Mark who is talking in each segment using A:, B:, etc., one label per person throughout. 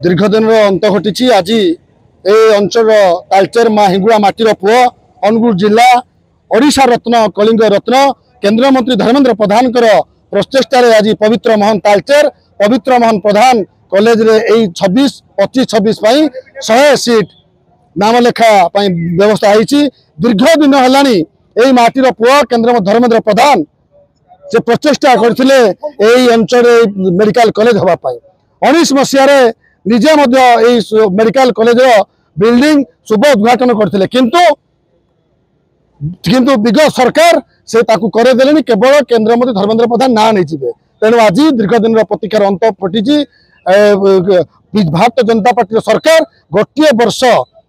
A: दीर्घदिन अंत घटी आज ए अंचल तालचेर माँ हिंगुड़ा माटीर पुओ अनुगुल जिला ओडिशा रत्न कलिंग रत्न केंद्रमंत्री धर्मेंद्र प्रधान प्रचेषा आज पवित्र मोहन तालचेर पवित्र मोहन प्रधान कॉलेज रे 25-26 100 सीट नामलेखा व्यवस्था होती। दीर्घ दिन है माटीर पुओ केंद्र धर्मेंद्र प्रधान से प्रचेषा करते अंचल मेडिकल कॉलेज हाँपाई 19 मसीह निजे मेडिकल कॉलेज बिल्डिंग शुभ उद्घाटन करते किंतु विगत सरकार से करदे केवल केंद्रमंत्री धर्मेंद्र प्रधान ना नहीं तेणु आज दीर्घ दिन प्रतीक्षार अंत फटी। भारतीय जनता पार्टी सरकार गोटे वर्ष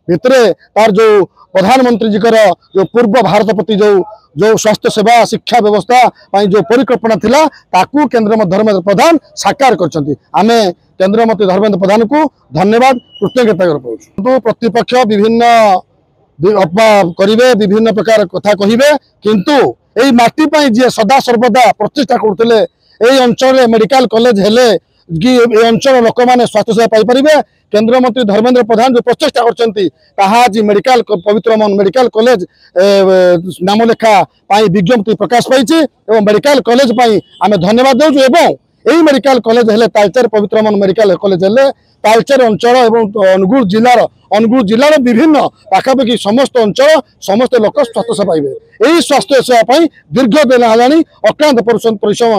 A: भितर तार जो प्रधानमंत्री जी जो पूर्व भारत प्रति जो स्वास्थ्य सेवा शिक्षा व्यवस्था जो परिकल्पना थिला ताकू केंद्र धर्मेंद्र प्रधान साकार करछंती। आमे केंद्रमंत्री धर्मेंद्र प्रधान को धन्यवाद कृतज्ञता कर प्रतिपक्ष विभिन्न अफवाह करेंगे विभिन्न प्रकार कथा कहे किंतु यही माटी जी सदा सर्वदा प्रचेषा करते अंचल मेडिकल कॉलेज हेले कि अंचल लोक मैंने स्वास्थ्य सेवा पाइपर केंद्रमंत्री धर्मेंद्र प्रधान जो प्रचेषा कर मेडिकल पवित्र मोहन मेडिकल कॉलेज नामलेखा विज्ञप्ति प्रकाश पाई मेडिकल कॉलेज आम धन्यवाद देवु। यही मेडिकल कॉलेज हेले तालचेर पवित्र मोहन मेडिकल कॉलेज हेले तालचेर अंचल और अनुगुल जिलार विभिन्न पाखापाखि समस्त अंचल समस्त लोक स्वास्थ्य सेवा पाइबे। यही स्वास्थ्य सेवा दीर्घ दिन है अक्लांत परिश्रम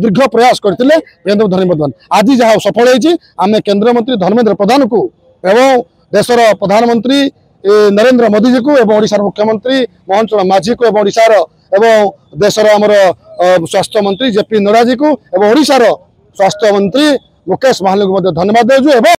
A: दीर्घ प्रयास करते केंद्र धर्मेंद्र प्रधान आज जहाँ सफल होती आम केंद्रमंत्री धर्मेंद्र प्रधान को एवं देशर प्रधानमंत्री नरेंद्र मोदी जी को एवं ओडिशार मुख्यमंत्री मोहन चरण माझी को एवं ओडिशार एवं देशर आमर स्वास्थ्य मंत्री जेपी नड्डा जी को एवं ओडिशार स्वास्थ्य मंत्री मुकेश महालू को धन्यवाद देजु।